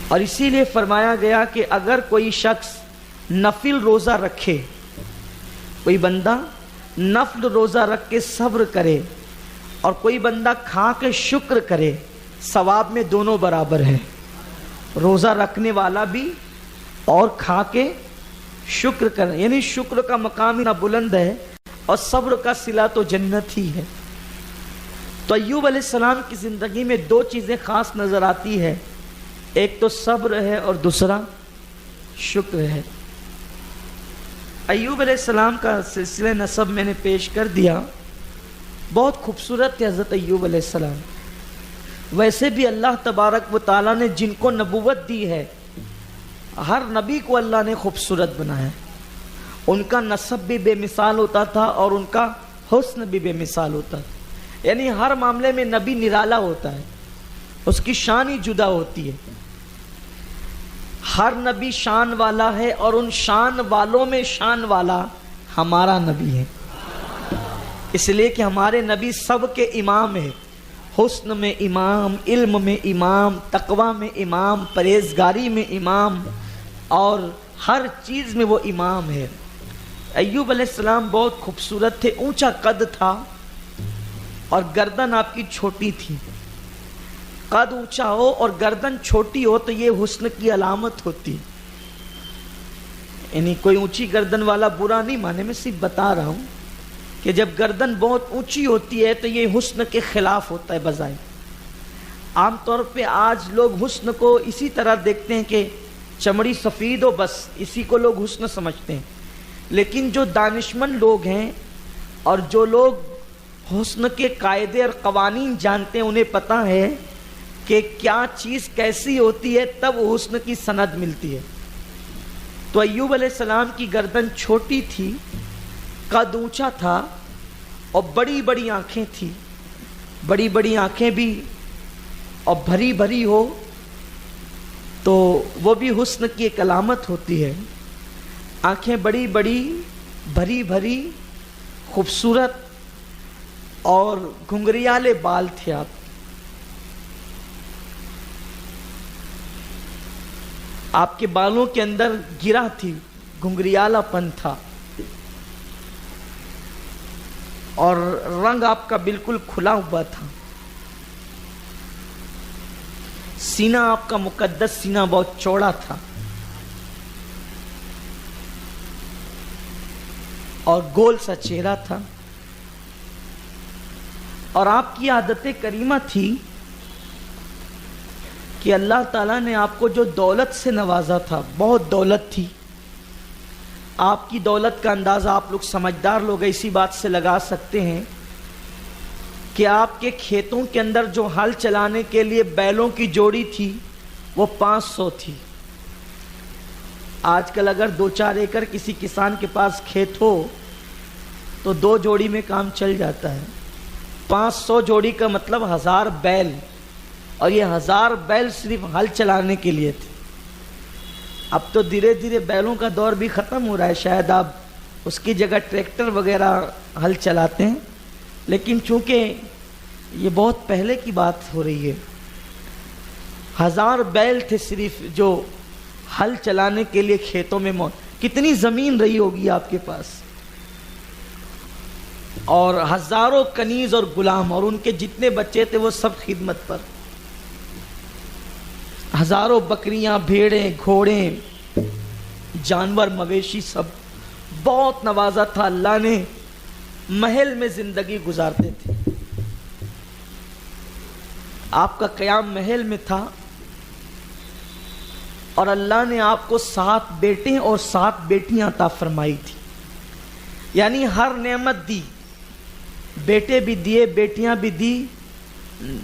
اور اسی لیے فرمایا گیا کہ اگر کوئی شخص نفل روزہ رکھے، کوئی بندہ نفل روزہ رکھ کے صبر کرے اور کوئی بندہ کھا کے شکر کرے، ثواب میں دونوں برابر ہیں، روزہ رکھنے والا بھی اور کھا کے شکر کرے، یعنی شکر کا مقام اتنا بلند ہے اور صبر کا صلہ تو جنت ہی ہے۔ تو ایوب علیہ السلام کی زندگی میں دو چیزیں خاص نظر آتی ہے، ایک تو صبر ہے اور دوسرا شکر ہے۔ ایوب علیہ السلام کا سلسلہ نسب میں نے پیش کر دیا، بہت خوبصورت ہے حضرت ایوب علیہ السلام۔ ویسے بھی اللہ تبارک و تعالیٰ نے جن کو نبوت دی ہے، ہر نبی کو اللہ نے خوبصورت بنایا، ان کا نسب بھی بے مثال ہوتا تھا اور ان کا حسن بھی بے مثال ہوتا تھا، یعنی ہر معاملے میں نبی نرالا ہوتا ہے، اس کی شان ہی جدا ہوتی ہے۔ ہر نبی شان والا ہے اور ان شان والوں میں شان والا ہمارا نبی ہے، اس لیے کہ ہمارے نبی سب کے امام ہیں، حسن میں امام، علم میں امام، تقوی میں امام، پرہیزگاری میں امام، اور ہر چیز میں وہ امام ہے۔ ایوب علیہ السلام بہت خوبصورت تھے، اونچا قد تھا اور گردن آپ کی چھوٹی تھی۔ قد اونچا ہو اور گردن چھوٹی ہو تو یہ حسن کی علامت ہوتی، یعنی کوئی اونچی گردن والا برا نہیں مانے، میں صرف بتا رہا ہوں کہ جب گردن بہت اونچی ہوتی ہے تو یہ حسن کے خلاف ہوتا ہے بظاہر۔ عام طور پہ آج لوگ حسن کو اسی طرح دیکھتے ہیں کہ چمڑی سفید ہو، بس اسی کو لوگ حسن سمجھتے ہیں، لیکن جو دانشمند لوگ ہیں اور جو لوگ حسن کے قاعدے اور قوانین جانتے ہیں، انہیں پتہ ہے کہ کیا چیز کیسی ہوتی ہے تب حسن کی سند ملتی ہے۔ تو ایوب علیہ السلام کی گردن چھوٹی تھی، قد اونچا تھا اور بڑی بڑی آنکھیں تھیں، بڑی بڑی آنکھیں بھی اور بھری بھری ہو تو وہ بھی حسن کی ایک علامت ہوتی ہے۔ آنکھیں بڑی بڑی، بھری بھری، خوبصورت اور گھنگریالے بال تھے آپ کے بالوں کے اندر گرہ تھی، گھنگریالا پن تھا، اور رنگ آپ کا بالکل کھلا ہوا تھا۔ سینہ آپ کا مقدس سینہ بہت چوڑا تھا اور گول سا چہرہ تھا، اور آپ کی عادت کریمہ تھی کہ اللہ تعالیٰ نے آپ کو جو دولت سے نوازا تھا، بہت دولت تھی۔ آپ کی دولت کا اندازہ آپ لوگ سمجھدار لوگ اسی بات سے لگا سکتے ہیں کہ آپ کے کھیتوں کے اندر جو ہل چلانے کے لیے بیلوں کی جوڑی تھی وہ 500 تھی۔ آج کل اگر 2-4 ایکڑ کسی کسان کے پاس کھیت ہو تو 2 جوڑی میں کام چل جاتا ہے، 500 جوڑی کا مطلب 1000 بیل، اور یہ 1000 بیل صرف ہل چلانے کے لیے تھے۔ اب تو دھیرے دھیرے بیلوں کا دور بھی ختم ہو رہا ہے، شاید آپ اس کی جگہ ٹریکٹر وغیرہ ہل چلاتے ہیں، لیکن چونکہ یہ بہت پہلے کی بات ہو رہی ہے، 1000 بیل تھے صرف جو ہل چلانے کے لیے کھیتوں میں کتنی زمین رہی ہوگی آپ کے پاس، اور ہزاروں کنیز اور غلام، اور ان کے جتنے بچے تھے وہ سب خدمت پر، ہزاروں بکریاں، بھیڑیں، گھوڑے، جانور، مویشی، سب بہت نوازا تھا اللہ نے۔ محل میں زندگی گزارتے تھے، آپ کا قیام محل میں تھا، اور اللہ نے آپ کو 7 بیٹے اور 7 بیٹیاں عطا فرمائی تھی، یعنی ہر نعمت دی، بیٹے بھی دیے، بیٹیاں بھی دی،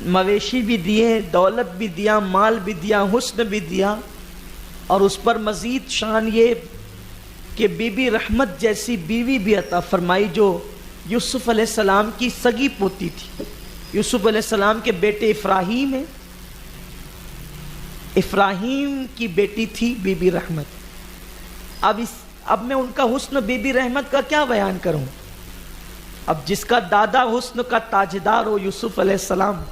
مویشی بھی دیے، دولت بھی دیا، مال بھی دیا، حسن بھی دیا، اور اس پر مزید شان یہ کہ بی بی رحمت جیسی بیوی بھی عطا فرمائی جو یوسف علیہ السلام کی سگی پوتی تھی۔ یوسف علیہ السلام کے بیٹے افراہیم ہیں، افراہیم کی بیٹی تھی بی بی رحمت۔ اب میں ان کا حسن بی بی رحمت کا کیا بیان کروں؟ اب جس کا دادا حسن کا تاجدار ہو یوسف علیہ السلام،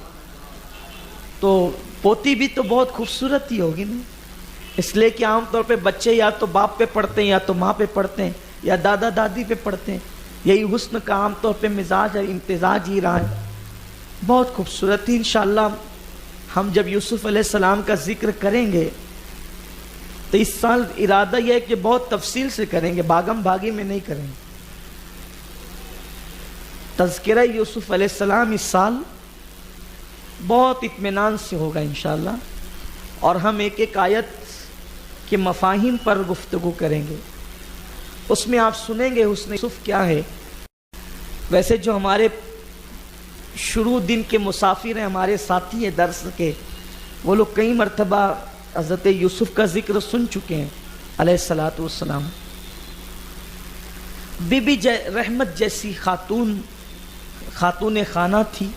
تو پوتی بھی تو بہت خوبصورت ہی ہوگی نا۔ اس لیے کہ عام طور پہ بچے یا تو باپ پہ پڑھتے ہیں یا تو ماں پہ پڑھتے ہیں یا دادا دادی پہ پڑھتے ہیں. یہی حسن کا عام طور پہ مزاج اور امتزاج ہی رہا ہے. بہت خوبصورت ہی انشاءاللہ ہم جب یوسف علیہ السلام کا ذکر کریں گے تو اس سال ارادہ یہ ہے کہ بہت تفصیل سے کریں گے، بھاگم بھاگی میں نہیں کریں گے. تذکرہ یوسف علیہ السلام اس سال بہت اطمینان سے ہوگا انشاءاللہ، اور ہم ایک ایک آیت کے مفاہیم پر گفتگو کریں گے. اس میں آپ سنیں گے حسن یوسف کیا ہے. ویسے جو ہمارے شروع دن کے مسافر ہیں، ہمارے ساتھی ہیں درس کے، وہ لوگ کئی مرتبہ حضرت یوسف کا ذکر سن چکے ہیں علیہ الصلاۃ والسلام. بی بی رحمت جیسی خاتون خانہ تھی،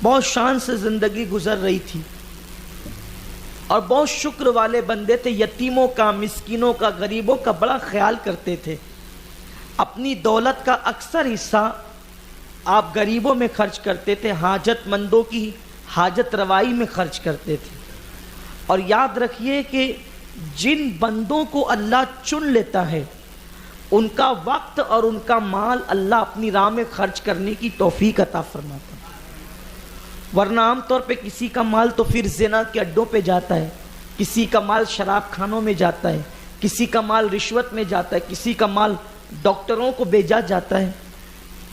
بہت شان سے زندگی گزر رہی تھی اور بہت شکر والے بندے تھے. یتیموں کا، مسکینوں کا، غریبوں کا بڑا خیال کرتے تھے. اپنی دولت کا اکثر حصہ آپ غریبوں میں خرچ کرتے تھے، حاجت مندوں کی حاجت روائی میں خرچ کرتے تھے. اور یاد رکھیے کہ جن بندوں کو اللہ چن لیتا ہے ان کا وقت اور ان کا مال اللہ اپنی راہ میں خرچ کرنے کی توفیق عطا فرماتا ہے. ورنہ عام طور پہ کسی کا مال تو پھر زنا کے اڈوں پہ جاتا ہے، کسی کا مال شراب خانوں میں جاتا ہے، کسی کا مال رشوت میں جاتا ہے، کسی کا مال ڈاکٹروں کو بھیجا جاتا ہے.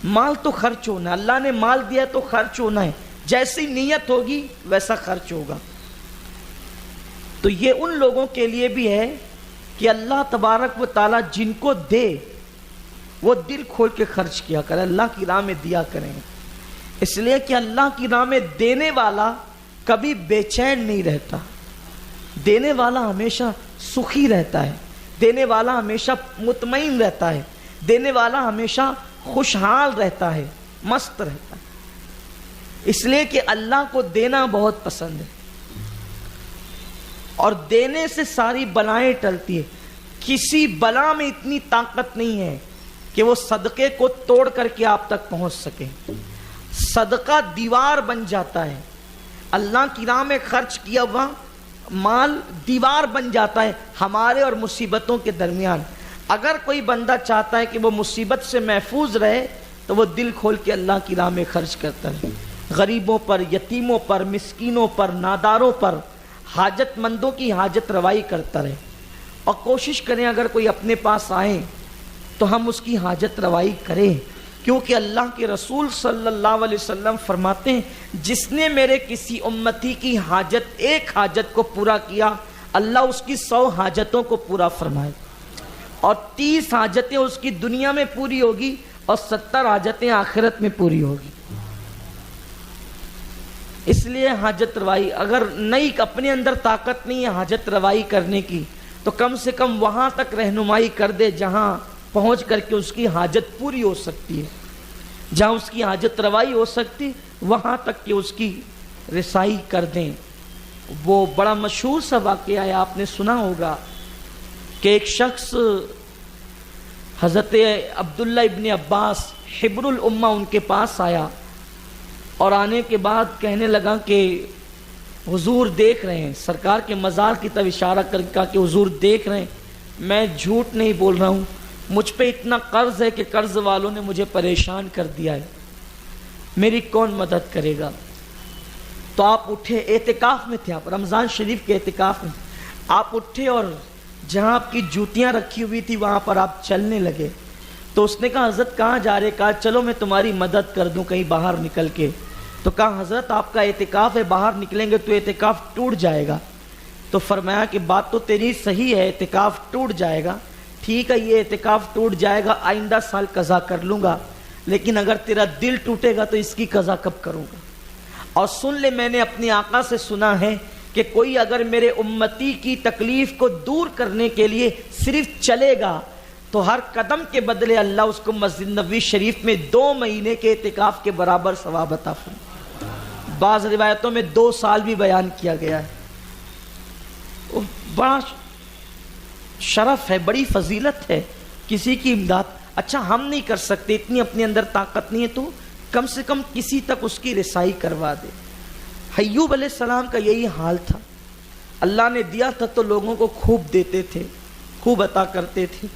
مال تو خرچ ہونا ہے، اللہ نے مال دیا تو خرچ ہونا ہے، جیسی نیت ہوگی ویسا خرچ ہوگا. تو یہ ان لوگوں کے لیے بھی ہے کہ اللہ تبارک و تعالیٰ جن کو دے وہ دل کھول کے خرچ کیا کرے، اللہ کی راہ میں دیا کریں. اس لیے کہ اللہ کی راہ میں دینے والا کبھی بے چین نہیں رہتا، دینے والا ہمیشہ سخی رہتا ہے، دینے والا ہمیشہ مطمئن رہتا ہے، دینے والا ہمیشہ خوشحال رہتا ہے، مست رہتا ہے. اس لیے کہ اللہ کو دینا بہت پسند ہے اور دینے سے ساری بلائیں ٹلتی ہے. کسی بلا میں اتنی طاقت نہیں ہے کہ وہ صدقے کو توڑ کر کے آپ تک پہنچ سکے. صدقہ دیوار بن جاتا ہے، اللہ کی راہ میں خرچ کیا ہوا مال دیوار بن جاتا ہے ہمارے اور مصیبتوں کے درمیان. اگر کوئی بندہ چاہتا ہے کہ وہ مصیبت سے محفوظ رہے تو وہ دل کھول کے اللہ کی راہ میں خرچ کرتا ہے، غریبوں پر، یتیموں پر، مسکینوں پر، ناداروں پر، حاجت مندوں کی حاجت روائی کرتا رہے. اور کوشش کریں اگر کوئی اپنے پاس آئے تو ہم اس کی حاجت روائی کریں، کیونکہ اللہ کے رسول صلی اللہ علیہ وسلم فرماتے ہیں جس نے میرے کسی امتی کی حاجت، ایک حاجت کو پورا کیا، اللہ اس کی 100 حاجتوں کو پورا فرمائے، اور 30 حاجتیں اس کی دنیا میں پوری ہوگی اور 70 حاجتیں آخرت میں پوری ہوگی. اس لیے حاجت روائی اگر نہیں، اپنے اندر طاقت نہیں ہے حاجت روائی کرنے کی، تو کم سے کم وہاں تک رہنمائی کر دے جہاں پہنچ کر کے اس کی حاجت پوری ہو سکتی ہے، جہاں اس کی حاجت روائی ہو سکتی وہاں تک کہ اس کی رسائی کر دیں. وہ بڑا مشہور سا واقعہ ہے، آپ نے سنا ہوگا کہ ایک شخص حضرت عبداللہ ابن عباس حبر الامہ ان کے پاس آیا اور آنے کے بعد کہنے لگا کہ حضور دیکھ رہے ہیں، سرکار کے مزار کی طرف اشارہ کر کے کہا کہ حضور دیکھ رہے ہیں، میں جھوٹ نہیں بول رہا ہوں، مجھ پہ اتنا قرض ہے کہ قرض والوں نے مجھے پریشان کر دیا ہے، میری کون مدد کرے گا؟ تو آپ اٹھے، اعتکاف میں تھے آپ، رمضان شریف کے اعتکاف میں آپ اٹھے اور جہاں آپ کی جوتیاں رکھی ہوئی تھی وہاں پر آپ چلنے لگے. تو اس نے کہا حضرت کہاں جا رہے؟ کہا چلو میں تمہاری مدد کر دوں کہیں باہر نکل کے. تو کہا حضرت آپ کا اعتکاف ہے، باہر نکلیں گے تو اعتکاف ٹوٹ جائے گا. تو فرمایا کہ بات تو تیری صحیح ہے، اعتکاف ٹوٹ جائے گا، ٹھیک ہے یہ اعتکاف ٹوٹ جائے گا، آئندہ سال قضا کر لوں گا، لیکن اگر تیرا دل ٹوٹے گا تو اس کی قضا کب کروں گا؟ اور سن لے، میں نے اپنے آقا سے سنا ہے کہ کوئی اگر میرے امتی کی تکلیف کو دور کرنے کے لیے صرف چلے گا تو ہر قدم کے بدلے اللہ اس کو مسجد نبوی شریف میں 2 مہینے کے اعتکاف کے برابر ثواب عطا فرمائے. بعض روایتوں میں 2 سال بھی بیان کیا گیا ہے. بڑا شرف ہے، بڑی فضیلت ہے کسی کی امداد. اچھا ہم نہیں کر سکتے، اتنی اپنے اندر طاقت نہیں ہے، تو کم سے کم کسی تک اس کی رسائی کروا دے. ایوب علیہ السلام کا یہی حال تھا. اللہ نے دیا تھا تو لوگوں کو خوب دیتے تھے، خوب عطا کرتے تھے۔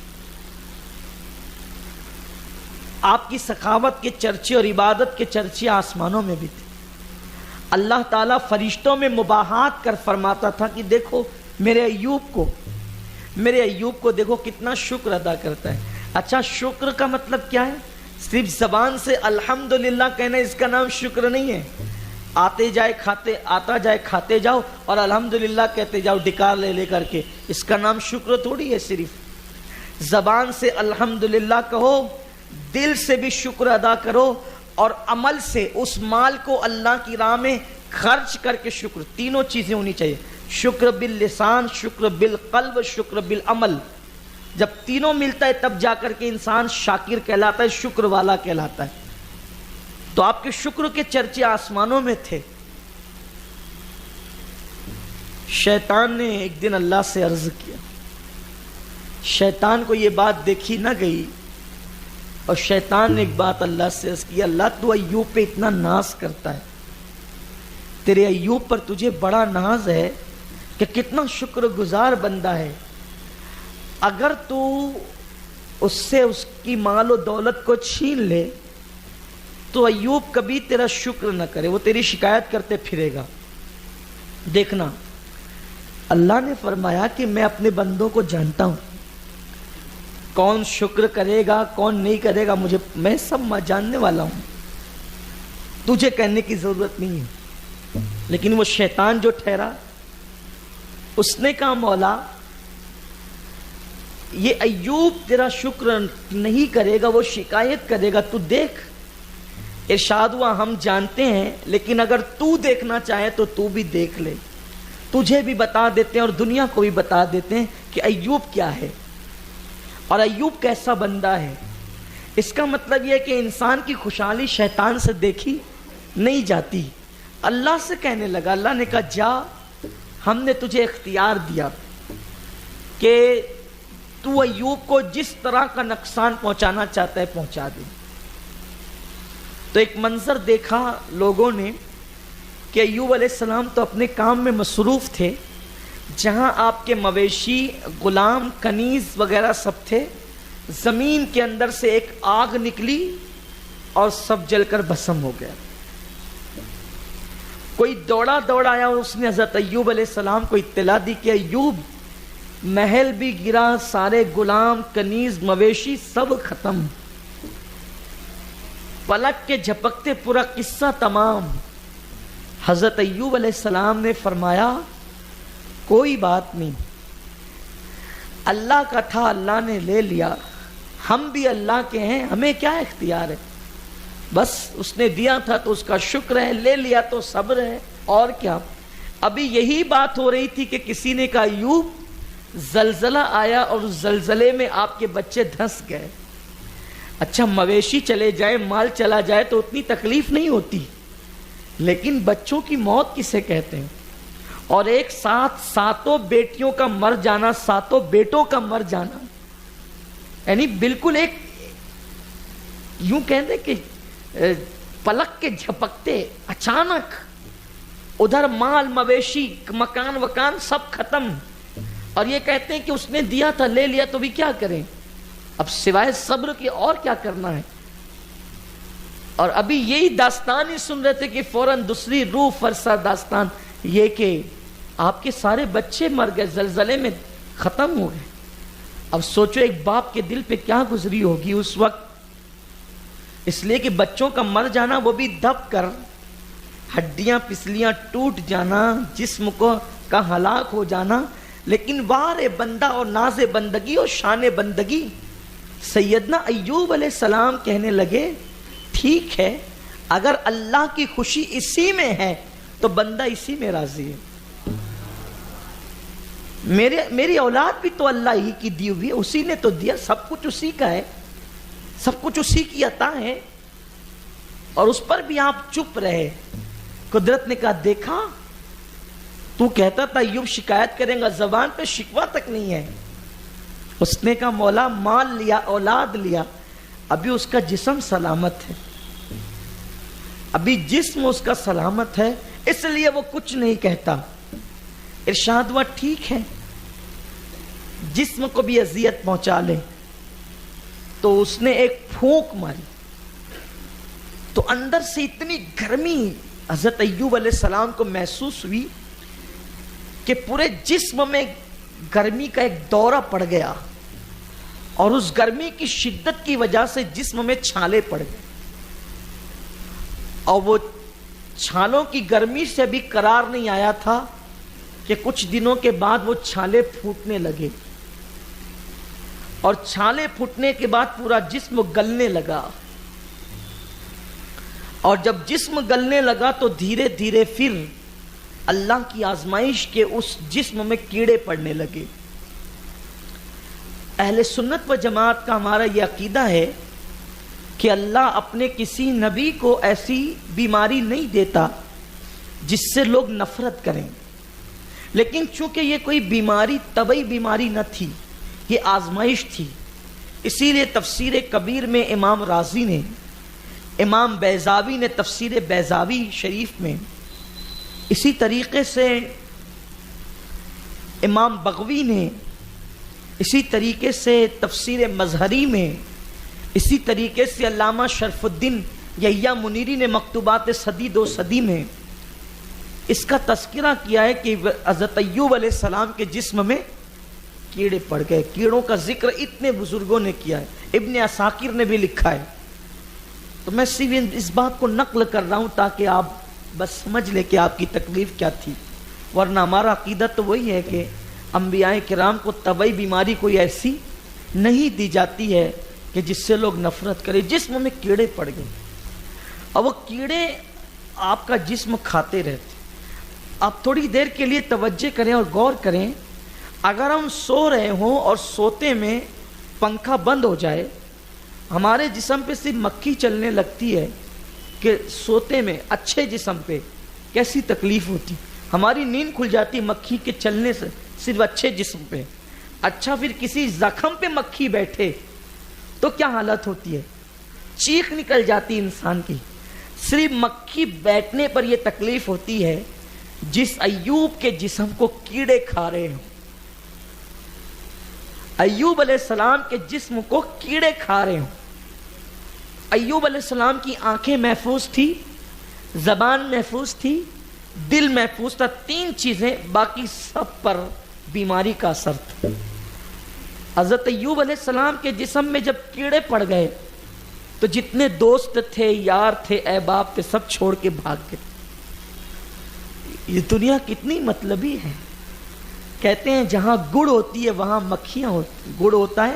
آپ کی سخاوت کے چرچے اور عبادت کے چرچے آسمانوں میں بھی تھے۔ اللہ تعالیٰ فرشتوں میں مباحات کر فرماتا تھا کہ دیکھو میرے ایوب کو دیکھو کتنا شکر ادا کرتا ہے۔ اچھا، شکر کا مطلب کیا ہے؟ صرف زبان سے الحمدللہ کہنا اس کا نام شکر نہیں ہے۔ آتا جائے کھاتے جاؤ اور الحمدللہ کہتے جاؤ ڈکار لے کر کے، اس کا نام شکر تھوڑی ہے۔ صرف زبان سے الحمدللہ کہو، دل سے بھی شکر ادا کرو، اور عمل سے اس مال کو اللہ کی راہ میں خرچ کر کے شکر، تینوں چیزیں ہونی چاہیے، شکر باللسان، شکر بالقلب، شکر بالعمل۔ جب تینوں ملتا ہے تب جا کر کے انسان شاکر کہلاتا ہے، شکر والا کہلاتا ہے۔ تو آپ کے شکر کے چرچے آسمانوں میں تھے۔ شیطان نے ایک دن اللہ سے عرض کیا، شیطان کو یہ بات دیکھی نہ گئی، اور شیطان نے ایک بات اللہ سے عرض کی، اللہ تو ایوب پہ اتنا ناز کرتا ہے، تیرے ایوب پر تجھے بڑا ناز ہے کہ کتنا شکر گزار بندہ ہے، اگر تو اس سے اس کی مال و دولت کو چھین لے تو ایوب کبھی تیرا شکر نہ کرے، وہ تیری شکایت کرتے پھرے گا۔ دیکھنا، اللہ نے فرمایا کہ میں اپنے بندوں کو جانتا ہوں، کون شکر کرے گا کون نہیں کرے گا میں سب جاننے والا ہوں، تجھے کہنے کی ضرورت نہیں ہے۔ لیکن وہ شیطان جو ٹھہرا، اس نے کہا مولا یہ ایوب تیرا شکر نہیں کرے گا، وہ شکایت کرے گا، تو دیکھ۔ ارشاد ہوا ہم جانتے ہیں، لیکن اگر تو دیکھنا چاہے تو تو بھی دیکھ لے، تجھے بھی بتا دیتے ہیں اور دنیا کو بھی بتا دیتے ہیں کہ ایوب کیا ہے اور ایوب کیسا بندہ ہے۔ اس کا مطلب یہ ہے کہ انسان کی خوشحالی شیطان سے دیکھی نہیں جاتی۔ اللہ سے کہنے لگا، اللہ نے کہا جا، ہم نے تجھے اختیار دیا کہ تو ایوب کو جس طرح کا نقصان پہنچانا چاہتا ہے پہنچا دے۔ تو ایک منظر دیکھا لوگوں نے کہ ایوب علیہ السلام تو اپنے کام میں مصروف تھے، جہاں آپ کے مویشی، غلام، کنیز وغیرہ سب تھے، زمین کے اندر سے ایک آگ نکلی اور سب جل کر بھسم ہو گیا۔ کوئی دوڑا آیا اور اس نے حضرت ایوب علیہ السلام کو اطلاع دی کہ ایوب محل بھی گرا، سارے غلام، کنیز، مویشی سب ختم، پلک کے جھپکتے پورا قصہ تمام۔ حضرت ایوب علیہ السلام نے فرمایا کوئی بات نہیں، اللہ کا تھا اللہ نے لے لیا، ہم بھی اللہ کے ہیں، ہمیں کیا اختیار ہے، بس اس نے دیا تھا تو اس کا شکر ہے، لے لیا تو صبر ہے، اور کیا۔ ابھی یہی بات ہو رہی تھی کہ کسی نے کہا ایوب زلزلہ آیا اور اس زلزلے میں آپ کے بچے دھنس گئے۔ اچھا، مویشی چلے جائے، مال چلا جائے تو اتنی تکلیف نہیں ہوتی، لیکن بچوں کی موت کسے کہتے ہیں؟ اور ایک ساتھ ساتوں بیٹیوں کا مر جانا، ساتوں بیٹوں کا مر جانا، یعنی بالکل ایک یوں کہتے کہ پلک کے جھپکتے اچانک ادھر مال، مویشی، مکان وکان سب ختم، اور یہ کہتے ہیں کہ اس نے دیا تھا لے لیا تو بھی کیا کریں، اب سوائے صبر کے اور کیا کرنا ہے۔ اور ابھی یہی داستان ہی سن رہے تھے کہ فوراً دوسری روح فرسا داستان یہ کہ آپ کے سارے بچے مر گئے، زلزلے میں ختم ہو گئے۔ اب سوچو ایک باپ کے دل پہ کیا گزری ہوگی اس وقت، اس لیے کہ بچوں کا مر جانا، وہ بھی دب کر، ہڈیاں پسلیاں ٹوٹ جانا، جسم کا ہلاک ہو جانا۔ لیکن وار بندہ اور ناز بندگی اور شان بندگی، سیدنا ایوب علیہ السلام کہنے لگے ٹھیک ہے، اگر اللہ کی خوشی اسی میں ہے تو بندہ اسی میں راضی ہے۔ میری اولاد بھی تو اللہ ہی کی دی ہوئی ہے، اسی نے تو دیا، سب کچھ اسی کا ہے، سب کچھ اسی کی عطا ہے، اور اس پر بھی آپ چپ رہے۔ قدرت نے کہا دیکھا، تو کہتا تھا ایوب شکایت کریں گا، زبان پہ شکوہ تک نہیں ہے۔ اس نے کہا مولا مال لیا، اولاد لیا، ابھی اس کا جسم سلامت ہے، ابھی جسم اس کا سلامت ہے، اس لیے وہ کچھ نہیں کہتا۔ ارشاد ہوا ٹھیک ہے جسم کو بھی اذیت پہنچا لے. تو اس نے ایک پھونک ماری تو اندر سے اتنی گرمی حضرت ایوب علیہ السلام کو محسوس ہوئی کہ پورے جسم میں گرمی کا ایک دورہ پڑ گیا اور اس گرمی کی شدت کی وجہ سے جسم میں چھالے پڑ گئے اور وہ چھالوں کی گرمی سے بھی قرار نہیں آیا تھا کہ کچھ دنوں کے بعد وہ چھالے پھوٹنے لگے اور چھالے پھوٹنے کے بعد پورا جسم گلنے لگا اور جب جسم گلنے لگا تو دھیرے دھیرے پھر اللہ کی آزمائش کے اس جسم میں کیڑے پڑنے لگے. اہل سنت و جماعت کا ہمارا یہ عقیدہ ہے کہ اللہ اپنے کسی نبی کو ایسی بیماری نہیں دیتا جس سے لوگ نفرت کریں، لیکن چونکہ یہ کوئی بیماری طبعی بیماری نہ تھی، یہ آزمائش تھی، اسی لیے تفسیر کبیر میں امام رازی نے، امام بیضاوی نے تفسیر بیضاوی شریف میں، اسی طریقے سے امام بغوی نے، اسی طریقے سے تفسیر مظہری میں، اسی طریقے سے علامہ شرف الدین یحییٰ منیری نے مکتوبات صدی دو صدی میں اس کا تذکرہ کیا ہے کہ حضرت ایوب علیہ السلام کے جسم میں کیڑے پڑ گئے. کیڑوں کا ذکر اتنے بزرگوں نے کیا ہے، ابن عساکر نے بھی لکھا ہے. تو میں صرف اس بات کو نقل کر رہا ہوں تاکہ آپ بس سمجھ لیں کہ آپ کی تکلیف کیا تھی، ورنہ ہمارا عقیدہ تو وہی ہے کہ انبیاء کرام کو طبعی بیماری کوئی ایسی نہیں دی جاتی ہے کہ جس سے لوگ نفرت کریں. جسم میں کیڑے پڑ گئے اور وہ کیڑے آپ کا جسم کھاتے رہتے. آپ تھوڑی دیر کے لیے توجہ کریں اور غور کریں، اگر ہم سو رہے ہوں اور سوتے میں پنکھا بند ہو جائے، ہمارے جسم پہ صرف مکھی چلنے لگتی ہے کہ سوتے میں اچھے جسم پہ کیسی تکلیف ہوتی. ہماری نیند کھل جاتی مکھی کے چلنے سے صرف اچھے جسم پہ. اچھا پھر کسی زخم پہ مکھی بیٹھے تو کیا حالت ہوتی ہے؟ چیخ نکل جاتی انسان کی. صرف مکھی بیٹھنے پر یہ تکلیف ہوتی ہے جس ایوب کے جسم کو کیڑے کھا رہے ہوں. ایوب علیہ السلام کے جسم کو کیڑے کھا رہے ہوں. ایوب علیہ السلام کی آنکھیں محفوظ تھی، زبان محفوظ تھی، دل محفوظ تھا. 3 چیزیں، باقی سب پر بیماری کا اثر تھا. حضرت ایوب علیہ السلام کے جسم میں جب کیڑے پڑ گئے تو جتنے دوست تھے، یار تھے، احباب تھے، سب چھوڑ کے بھاگ گئے. یہ دنیا کتنی مطلبی ہے. کہتے ہیں جہاں گڑ ہوتی ہے وہاں مکھیاں ہوتی، گڑ ہوتا ہے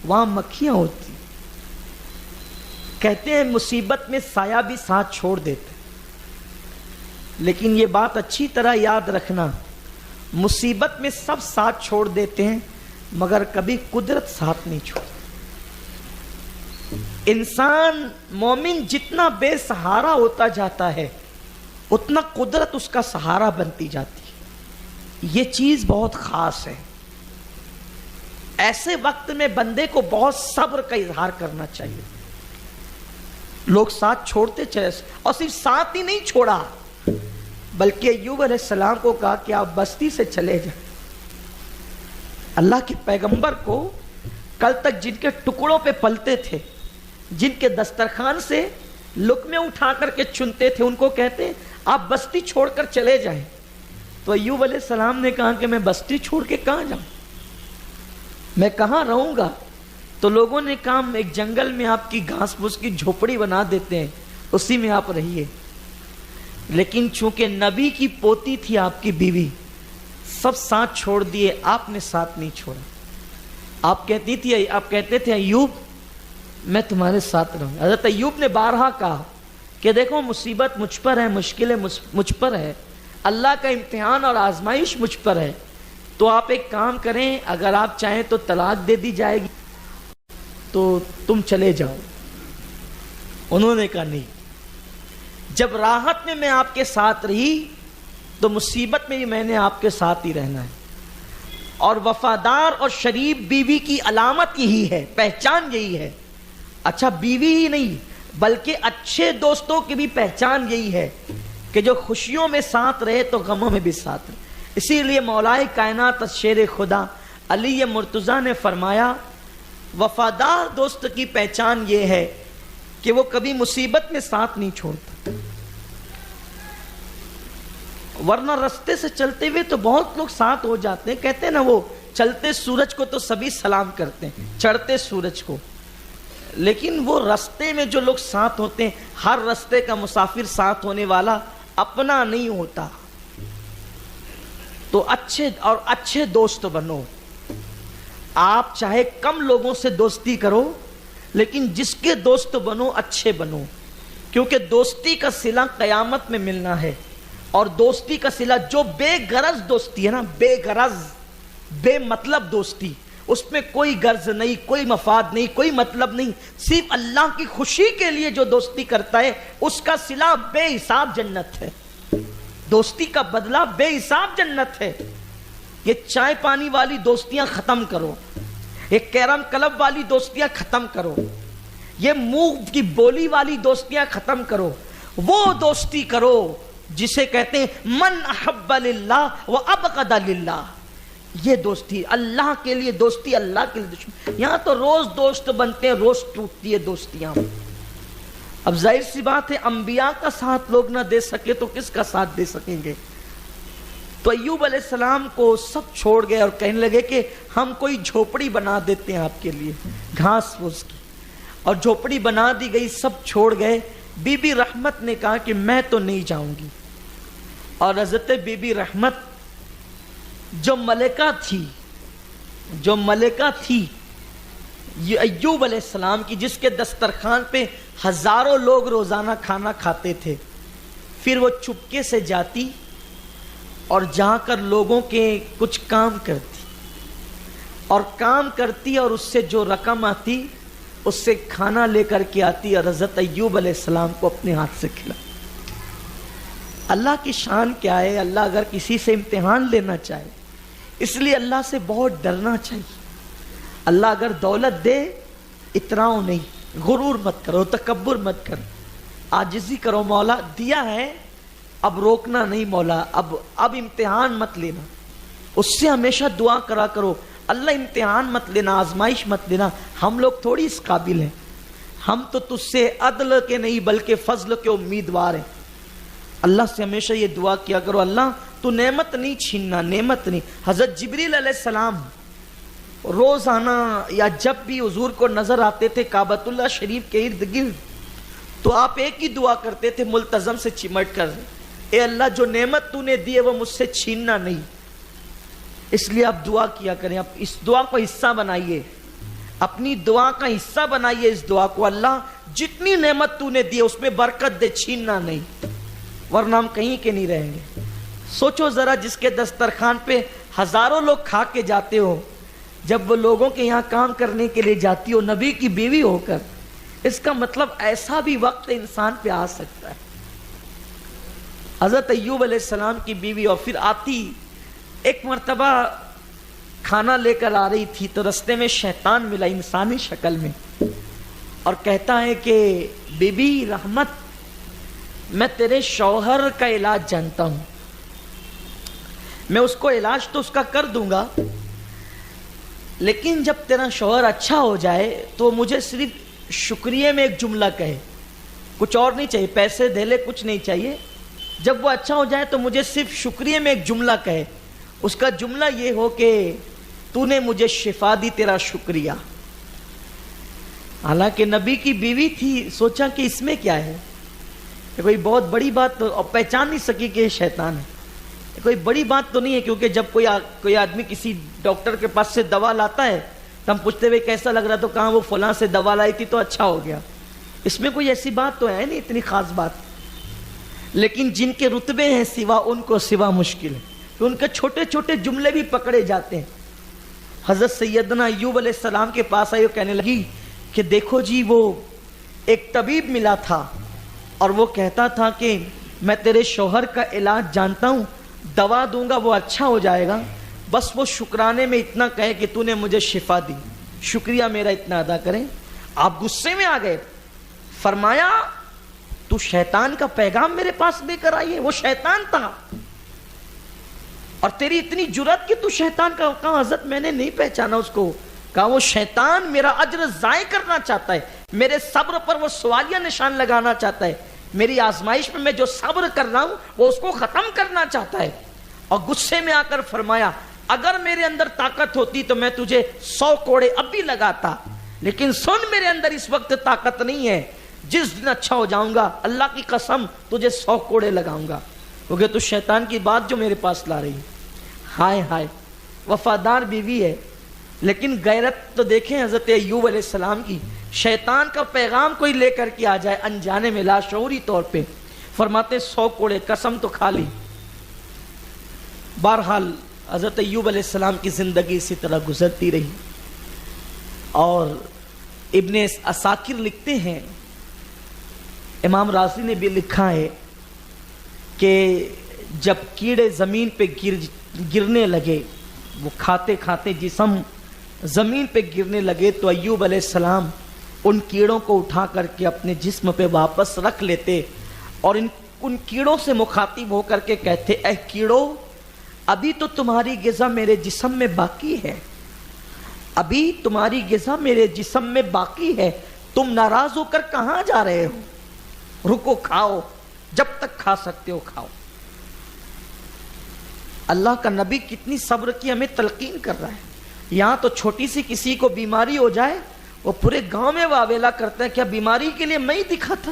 وہاں مکھیاں ہوتی. کہتے ہیں مصیبت میں سایہ بھی ساتھ چھوڑ دیتے. لیکن یہ بات اچھی طرح یاد رکھنا، مصیبت میں سب ساتھ چھوڑ دیتے ہیں مگر کبھی قدرت ساتھ نہیں چھوڑتی. انسان مومن جتنا بے سہارا ہوتا جاتا ہے اتنا قدرت اس کا سہارا بنتی جاتی ہے. یہ چیز بہت خاص ہے. ایسے وقت میں بندے کو بہت صبر کا اظہار کرنا چاہیے. لوگ ساتھ چھوڑتے چلے اور صرف ساتھ ہی نہیں چھوڑا بلکہ ایوب علیہ السلام کو کہا کہ آپ بستی سے چلے جائیں. اللہ کے پیغمبر کو کل تک جن کے ٹکڑوں پہ پلتے تھے، جن کے دسترخوان سے لقمے اٹھا کر کے چنتے تھے، ان کو کہتے ہیں آپ بستی چھوڑ کر چلے جائیں. تو ایوب علیہ السلام نے کہا کہ میں بستی چھوڑ کے کہاں جاؤں، میں کہاں رہوں گا؟ تو لوگوں نے کہا ایک جنگل میں آپ کی گھاس پھوس کی جھوپڑی بنا دیتے ہیں، اسی میں آپ رہیے. لیکن چونکہ نبی کی پوتی تھی آپ کی بیوی، سب ساتھ چھوڑ دیے، آپ نے ساتھ نہیں چھوڑا. آپ کہتے تھے ایوب میں تمہارے ساتھ رہوں. حضرت ایوب نے بارہا کہا کہ دیکھو مصیبت مجھ پر ہے، مشکلیں مجھ پر ہے، اللہ کا امتحان اور آزمائش مجھ پر ہے. تو آپ ایک کام کریں، اگر آپ چاہیں تو طلاق دے دی جائے گی تو تم چلے جاؤ. انہوں نے کہا نہیں، جب راحت میں آپ کے ساتھ رہی تو مصیبت میں بھی میں نے آپ کے ساتھ ہی رہنا ہے. اور وفادار اور شریف بیوی کی علامت یہی ہے، پہچان یہی ہے. اچھا بیوی ہی نہیں بلکہ اچھے دوستوں کی بھی پہچان یہی ہے کہ جو خوشیوں میں ساتھ رہے تو غموں میں بھی ساتھ رہے. اسی لیے مولائے کائنات شیر خدا علی مرتضیٰ نے فرمایا وفادار دوست کی پہچان یہ ہے کہ وہ کبھی مصیبت میں ساتھ نہیں چھوڑتا، ورنہ رستے سے چلتے ہوئے تو بہت لوگ ساتھ ہو جاتے ہیں، کہتے ہیں نا وہ چلتے سورج کو تو سبھی سلام کرتے ہیں، چڑھتے سورج کو، لیکن وہ رستے میں جو لوگ ساتھ ہوتے ہیں، ہر رستے کا مسافر ساتھ ہونے والا اپنا نہیں ہوتا، تو اچھے دوست بنو۔ آپ چاہے کم لوگوں سے دوستی کرو، لیکن جس کے دوست بنو اچھے بنو، کیونکہ دوستی کا صلہ قیامت میں ملنا ہے، اور دوستی کا صلہ جو بے غرض دوستی ہے نا، بے غرض بے مطلب دوستی، اس میں کوئی غرض نہیں، کوئی مفاد نہیں، کوئی مطلب نہیں، صرف اللہ کی خوشی کے لیے جو دوستی کرتا ہے اس کا صلہ بے حساب جنت ہے، دوستی کا بدلہ بے حساب جنت ہے۔ یہ چائے پانی والی دوستیاں ختم کرو، یہ کیرم کلب والی دوستیاں ختم کرو، یہ منہ کی بولی والی دوستیاں ختم کرو، وہ دوستی کرو جسے کہتے ہیں من احب للہ و ابغض للہ، یہ دوستی اللہ کے لیے دوستی، اللہ کے لیے دشمن۔ یہاں تو روز دوست بنتے ہیں، روز ٹوٹتی ہے دوستیاں۔ اب ظاہر سی بات ہے انبیاء کا ساتھ لوگ نہ دے سکے تو کس کا ساتھ دے سکیں گے؟ تو ایوب علیہ السلام کو سب چھوڑ گئے اور کہنے لگے کہ ہم کوئی جھوپڑی بنا دیتے ہیں آپ کے لیے، گھاس پھوس کی، اور جھوپڑی بنا دی گئی، سب چھوڑ گئے۔ بی بی رحمت نے کہا کہ میں تو نہیں جاؤں گی، اور حضرت بی بی رحمت جو ملکہ تھی یہ ایوب علیہ السلام کی، جس کے دسترخوان پہ ہزاروں لوگ روزانہ کھانا کھاتے تھے، پھر وہ چپکے سے جاتی اور جا کر لوگوں کے کچھ کام کرتی اور اس سے جو رقم آتی اس سے کھانا لے کر کے آتی اور حضرت ایوب علیہ السلام کو اپنے ہاتھ سے کھلا۔ اللہ کی شان کیا ہے؟ اللہ اگر کسی سے امتحان لینا چاہے، اس لیے اللہ سے بہت ڈرنا چاہیے۔ اللہ اگر دولت دے، اتراؤ نہیں، غرور مت کرو، تکبر مت کرو، عاجزی کرو۔ مولا دیا ہے، اب روکنا نہیں، مولا اب امتحان مت لینا، اس سے ہمیشہ دعا کرا کرو، اللہ امتحان مت لینا، آزمائش مت لینا۔ ہم لوگ تھوڑی اس قابل ہیں، ہم تو تجھ سے عدل کے نہیں بلکہ فضل کے امیدوار ہیں۔ اللہ سے ہمیشہ یہ دعا کیا کرو، اللہ تو نعمت نہیں چھیننا، نعمت نہیں۔ حضرت جبریل علیہ السلام روزانہ یا جب بھی حضور کو نظر آتے تھے کعبۃ اللہ شریف کے ارد گرد، تو آپ ایک ہی دعا کرتے تھے ملتزم سے چمٹ کر، اے اللہ جو نعمت تو نے دی ہے وہ مجھ سے چھیننا نہیں۔ اس لیے آپ دعا کیا کریں، آپ اس دعا کو حصہ بنائیے، اپنی دعا کا حصہ بنائیے اس دعا کو، اللہ جتنی نعمت تو نے دی ہے اس میں برکت دے، چھیننا نہیں، ورنہ ہم کہیں کے نہیں رہیں گے۔ سوچو ذرا، جس کے دسترخوان پہ ہزاروں لوگ کھا کے جاتے ہو، جب وہ لوگوں کے یہاں کام کرنے کے لیے جاتی ہو نبی کی بیوی ہو کر، اس کا مطلب ایسا بھی وقت انسان پہ آ سکتا ہے۔ حضرت ایوب علیہ السلام کی بیوی، اور پھر آتی ایک مرتبہ کھانا لے کر آ رہی تھی تو رستے میں شیطان ملا انسانی شکل میں، اور کہتا ہے کہ بی بی رحمت، میں تیرے شوہر کا علاج جانتا ہوں، میں اس کو علاج تو اس کا کر دوں گا، لیکن جب تیرا شوہر اچھا ہو جائے تو مجھے صرف شکریہ میں ایک جملہ کہے، کچھ اور نہیں چاہیے، پیسے دے لے، کچھ نہیں چاہیے، جب وہ اچھا ہو جائے تو مجھے صرف شکریہ میں ایک جملہ کہے، اس کا جملہ یہ ہو کہ تو نے مجھے شفا دی، تیرا شکریہ۔ حالانکہ نبی کی بیوی تھی، سوچا کہ اس میں کیا ہے، کوئی بہت بڑی بات تو، اور پہچان نہیں سکی کہ یہ شیطان ہے، کوئی بڑی بات تو نہیں ہے، کیونکہ جب کوئی آدمی کسی ڈاکٹر کے پاس سے دوا لاتا ہے تو ہم پوچھتے ہوئے کیسا لگ رہا، تو کہاں وہ فلاں سے دوا لائی تھی تو اچھا ہو گیا، اس میں کوئی ایسی بات تو ہے نہیں، اتنی خاص بات۔ لیکن جن کے رتبے ہیں سوا، ان کو سوا مشکل ہے کہ ان کے چھوٹے چھوٹے جملے بھی پکڑے جاتے ہیں۔ حضرت سیدنا ایوب علیہ السلام کے پاس آئی اور کہنے لگی کہ دیکھو جی، وہ ایک طبیب ملا تھا اور وہ کہتا تھا کہ میں تیرے شوہر کا علاج جانتا ہوں، دوا دوں گا وہ اچھا ہو جائے گا، بس وہ شکرانے میں اتنا کہے کہ تو نے مجھے شفا دی، شکریہ میرا اتنا ادا کریں۔ آپ غصے میں آ گئے، فرمایا تو شیطان کا پیغام میرے پاس لے کر آئی ہے، وہ شیطان تھا۔ اور تیری اتنی جرات کہ تو شیطان کا کہا حضرت میں نے نہیں پہچانا اس کو. کہا وہ شیطان میرا اجر ضائع کرنا چاہتا ہے, میرے صبر پر وہ سوالیہ نشان لگانا چاہتا ہے, میری آزمائش میں جو صبر کر رہا ہوں وہ اس کو ختم کرنا چاہتا ہے. اور غصے میں آ کر فرمایا اگر میرے اندر طاقت ہوتی تو میں تجھے 100 کوڑے اب بھی لگاتا, لیکن سن میرے اندر اس وقت طاقت نہیں ہے, جس دن اچھا ہو جاؤں گا اللہ کی قسم تجھے 100 کوڑے لگاؤں گا. ہو گیا تو شیطان کی بات جو میرے پاس لا رہی. ہائے ہائے وفادار بیوی ہے, لیکن غیرت تو دیکھیں حضرت ایوب علیہ السلام کی. شیطان کا پیغام کوئی لے کر کے آ جائے انجانے میں لاشعوری طور پہ, فرماتے 100 کوڑے, قسم تو کھا لی. بہرحال حضرت ایوب علیہ السلام کی زندگی اسی طرح گزرتی رہی. اور ابن عساکر لکھتے ہیں, امام رازی نے بھی لکھا ہے کہ جب کیڑے زمین پہ گرنے لگے, وہ کھاتے کھاتے جسم زمین پہ گرنے لگے, تو ایوب علیہ السلام ان کیڑوں کو اٹھا کر کے اپنے جسم پہ واپس رکھ لیتے اور ان کیڑوں سے مخاطب ہو کر کے کہتے اے کیڑوں ابھی تو تمہاری غذا میرے جسم میں باقی ہے, ابھی تمہاری غذا میرے جسم میں باقی ہے, تم ناراض ہو کر کہاں جا رہے ہو, رکو کھاؤ, جب تک کھا سکتے ہو کھاؤ. اللہ کا نبی کتنی صبر کی ہمیں تلقین کر رہا ہے. یہاں تو چھوٹی سی کسی کو بیماری ہو جائے وہ پورے گاؤں میں واویلا کرتے ہیں, کیا بیماری کے لیے میں ہی دکھا تھا,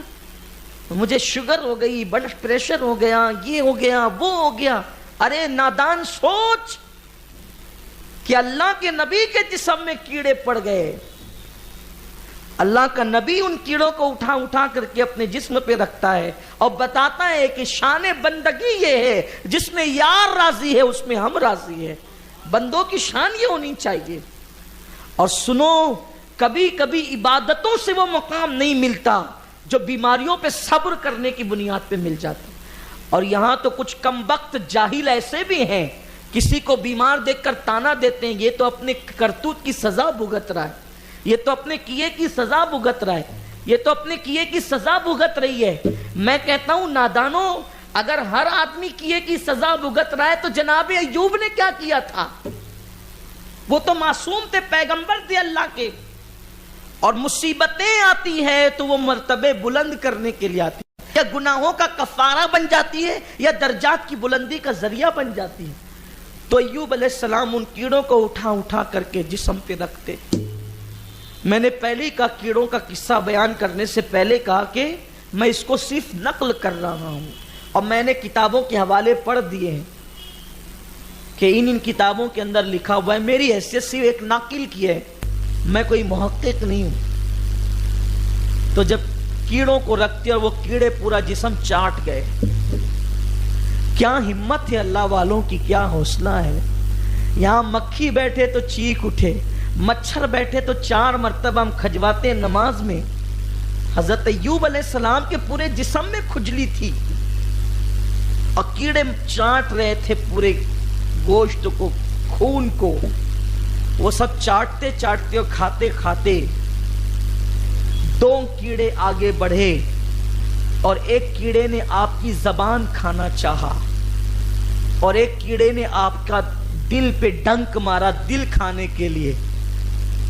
مجھے شوگر ہو گئی, بلڈ پریشر ہو گیا, یہ ہو گیا, وہ ہو گیا. ارے نادان سوچ کہ اللہ کے نبی کے جسم میں کیڑے پڑ گئے, اللہ کا نبی ان کیڑوں کو اٹھا اٹھا کر کے اپنے جسم پہ رکھتا ہے اور بتاتا ہے کہ شان بندگی یہ ہے جس میں یار راضی ہے اس میں ہم راضی ہے. بندوں کی شان یہ ہونی چاہیے. اور سنو کبھی کبھی عبادتوں سے وہ مقام نہیں ملتا جو بیماریوں پہ صبر کرنے کی بنیاد پہ مل جاتا. اور یہاں تو کچھ کم وقت جاہل ایسے بھی ہیں, کسی کو بیمار دیکھ کر تانا دیتے ہیں, یہ تو اپنے کرتوت کی سزا بھگت رہا ہے, یہ تو اپنے کیے کی سزا بھگت رہا ہے, یہ تو اپنے کیے کی سزا بھگت رہی ہے. میں کہتا ہوں نادانوں, اگر ہر آدمی کیے کی سزا بھگت رہا ہے تو جناب ایوب نے کیا کیا تھا؟ وہ تو معصوم تھے, پیغمبر تھے اللہ کے, اور مصیبتیں آتی ہیں تو وہ مرتبے بلند کرنے کے لیے آتی ہے, یا گناہوں کا کفارہ بن جاتی ہے یا درجات کی بلندی کا ذریعہ بن جاتی ہے. تو ایوب علیہ السلام ان کیڑوں کو اٹھا اٹھا کر کے جسم پہ رکھتے. میں نے پہلے کا کیڑوں کا قصہ بیان کرنے سے پہلے کہا کہ میں اس کو صرف نقل کر رہا ہوں, اور میں نے کتابوں کے حوالے پڑھ دیے ہیں کہ ان کتابوں کے اندر لکھا ہوا ہے. میری حیثیت صرف ایک ناقل کی ہے, میں کوئی محقق نہیں ہوں. تو جب کیڑوں کو رکھتے اور وہ کیڑے پورا جسم چاٹ گئے, کیا ہمت ہے اللہ والوں کی, کیا حوصلہ ہے. یہاں مکھی بیٹھے تو چیخ اٹھے, مچھر بیٹھے تو 4 مرتبہ ہم کھجواتے نماز میں. حضرت ایوب علیہ السلام کے پورے جسم میں کھجلی تھی اور کیڑے چاٹ رہے تھے پورے گوشت کو, خون کو. وہ سب چاٹتے چاٹتے اور کھاتے کھاتے 2 کیڑے آگے بڑھے اور ایک کیڑے نے آپ کی زبان کھانا چاہا اور ایک کیڑے نے آپ کا دل پہ ڈنک مارا دل کھانے کے لیے.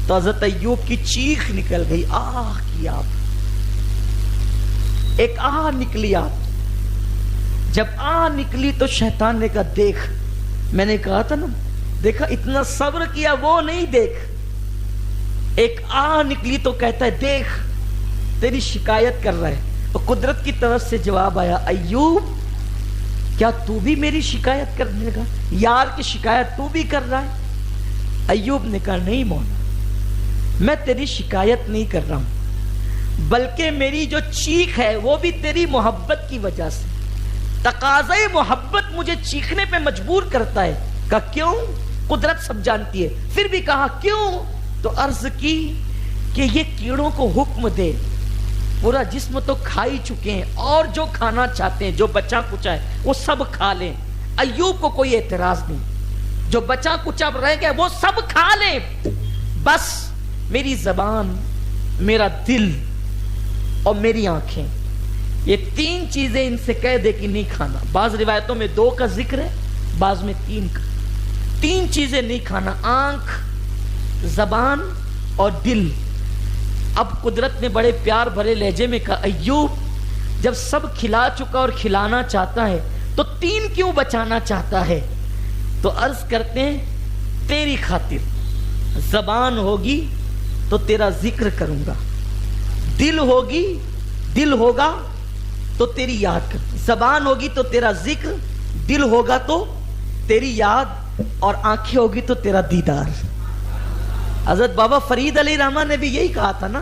تو حضرت ایوب کی چیخ نکل گئی, آہ کی آپ, ایک آہ نکلی آپ. جب آہ نکلی تو شیطان نے کہا دیکھ, میں نے کہا تھا نا, دیکھا اتنا صبر کیا وہ نہیں, دیکھ. ایک آہ نکلی تو کہتا ہے دیکھ تیری شکایت کر رہا ہے. اور قدرت کی طرف سے جواب آیا, ایوب کیا تو بھی میری شکایت کرنے لگا, یار کی شکایت تو بھی کر رہا ہے. ایوب نے کہا نہیں مولا, میں تیری شکایت نہیں کر رہا ہوں, بلکہ میری جو چیخ ہے وہ بھی تیری محبت کی وجہ سے, تقاضۂ محبت مجھے چیخنے پہ مجبور کرتا ہے. کہا کیوں؟ قدرت سب جانتی ہے. پھر بھی کہا کیوں؟ تو عرض کی کہ یہ کیڑوں کو حکم دے, پورا جسم تو کھا ہی چکے ہیں, اور جو کھانا چاہتے ہیں جو بچا کچا ہے وہ سب کھا لیں. ایوب کو کوئی اعتراض نہیں, جو بچا کچا رہ گیا وہ سب کھا لیں, بس میری زبان, میرا دل اور میری آنکھیں, یہ 3 چیزیں ان سے کہہ دے کہ نہیں کھانا. بعض روایتوں میں 2 کا ذکر ہے, بعض میں 3 چیزیں نہیں کھانا، آنکھ، زبان اور دل۔ اب قدرت نے بڑے پیار بھرے لہجے میں کہا ایوب جب سب کھلا چکا اور کھلانا چاہتا ہے تو 3 کیوں بچانا چاہتا ہے؟ تو عرض کرتے ہیں تیری خاطر، زبان ہوگی تو تیرا ذکر کروں گا، دل ہوگا تو تیری یاد کر، زبان ہوگی تو تیرا ذکر، دل ہوگا تو تیری یاد، اور آنکھیں ہوگی تو تیرا دیدار۔ حضرت بابا فرید علیہ رحمہ نے بھی یہی کہا تھا نا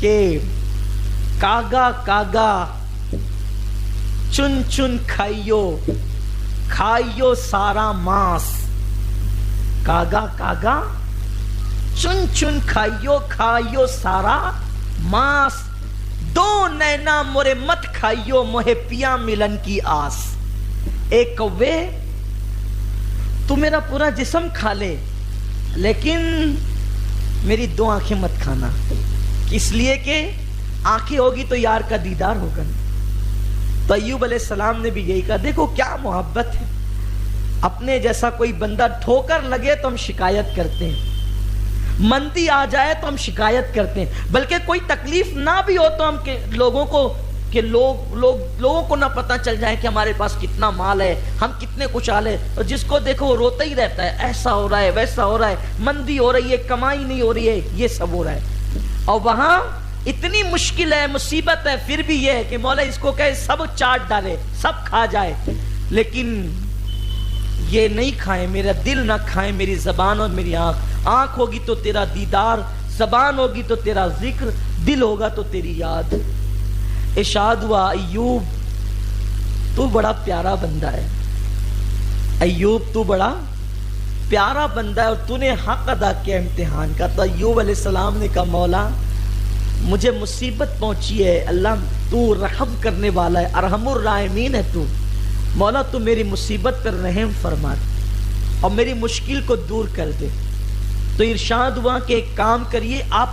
کہ کاگا کاگا چن چن کھائیو سارا ماس، کاگا کاگا چن چن کھائیو سارا ماس، 2 نینا مورے مت کھائیو موہے پیا ملن کی آس۔ ایک کوے تو میرا پورا جسم کھا لے لیکن میری 2 آنکھیں مت کھانا، اس لیے کہ آنکھیں ہوگی تو یار کا دیدار ہوگا۔ تو ایوب علیہ السلام نے بھی یہی کہا، دیکھو کیا محبت ہے، اپنے جیسا کوئی بندہ ٹھوکر لگے تو ہم شکایت کرتے ہیں، مندی آ جائے تو ہم شکایت کرتے ہیں، بلکہ کوئی تکلیف نہ بھی ہو تو ہم لوگوں کو نہ پتہ چل جائے کہ ہمارے پاس کتنا مال ہے، ہم کتنے خوشحال ہیں، اور جس کو دیکھو وہ روتا ہی رہتا ہے، ایسا ہو رہا ہے ویسا ہو رہا ہے، مندی ہو رہی ہے، کمائی نہیں ہو رہی ہے، یہ سب ہو رہا ہے، اور وہاں اتنی مشکل ہے، مصیبت ہے، پھر بھی یہ ہے کہ مولا اس کو کہے سب چاٹ ڈالے، سب کھا جائے، لیکن یہ نہیں کھائیں، میرا دل نہ کھائیں، میری زبان اور میری آنکھ ہوگی تو تیرا دیدار، زبان ہوگی تو تیرا ذکر، دل ہوگا تو تیری یاد۔ ارشاد ہوا ایوب تو بڑا پیارا بندہ ہے، ایوب تو بڑا پیارا بندہ ہے اور تو نے حق ادا کیا امتحان کا۔ تو ایوب علیہ السلام نے کہا مولا مجھے مصیبت پہنچی ہے، اللہ تو رحم کرنے والا ہے، ارحم الراحمین ہے تو، مولا تو میری مصیبت پر رحم فرما دے اور میری مشکل کو دور کر دے۔ تو ارشاد ہوا کہ ایک کام کریے، آپ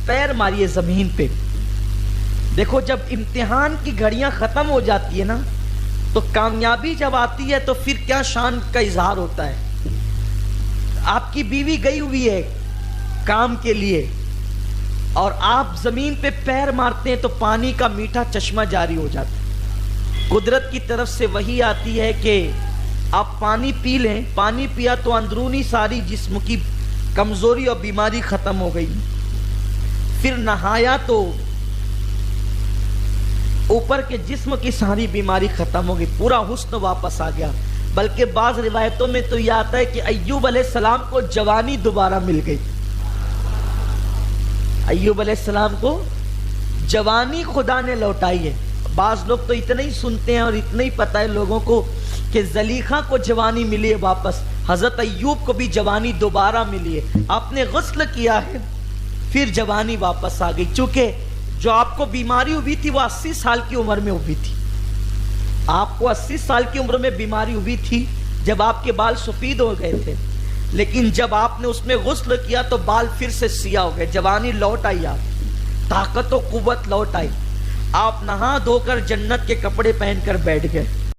پیر ماریے زمین پہ، دیکھو جب امتحان کی گھڑیاں ختم ہو جاتی ہے نا تو کامیابی جب آتی ہے تو پھر کیا شان کا اظہار ہوتا ہے۔ آپ کی بیوی گئی ہوئی ہے کام کے لیے اور آپ زمین پہ پیر مارتے ہیں تو پانی کا میٹھا چشمہ جاری ہو جاتا ہے، قدرت کی طرف سے وحی آتی ہے کہ آپ پانی پی لیں، پانی پیا تو اندرونی ساری جسم کی کمزوری اور بیماری ختم ہو گئی، پھر نہایا تو اوپر کے جسم کی ساری بیماری ختم ہو گئی، پورا حسن واپس آ گیا۔ بلکہ بعض روایتوں میں تو یہ آتا ہے کہ ایوب علیہ السلام کو جوانی دوبارہ مل گئی، ایوب علیہ السلام کو جوانی خدا نے لوٹائی ہے۔ بعض لوگ تو اتنا ہی سنتے ہیں اور اتنا ہی پتہ ہے لوگوں کو کہ زلیخا کو جوانی ملی ہے واپس، حضرت ایوب کو بھی جوانی دوبارہ ملی ہے، آپ نے غسل کیا ہے پھر جوانی واپس آ گئی، چونکہ جو آپ کو بیماری ہوئی تھی وہ 80 سال کی عمر میں ہوئی تھی، آپ کو 80 سال کی عمر میں بیماری ہوئی تھی جب آپ کے بال سفید ہو گئے تھے، لیکن جب آپ نے اس میں غسل کیا تو بال پھر سے سیاہ ہو گئے، جوانی لوٹ آئی، آپ طاقت و قوت لوٹ آئی، آپ نہا دھو کر جنت کے کپڑے پہن کر بیٹھ گئے۔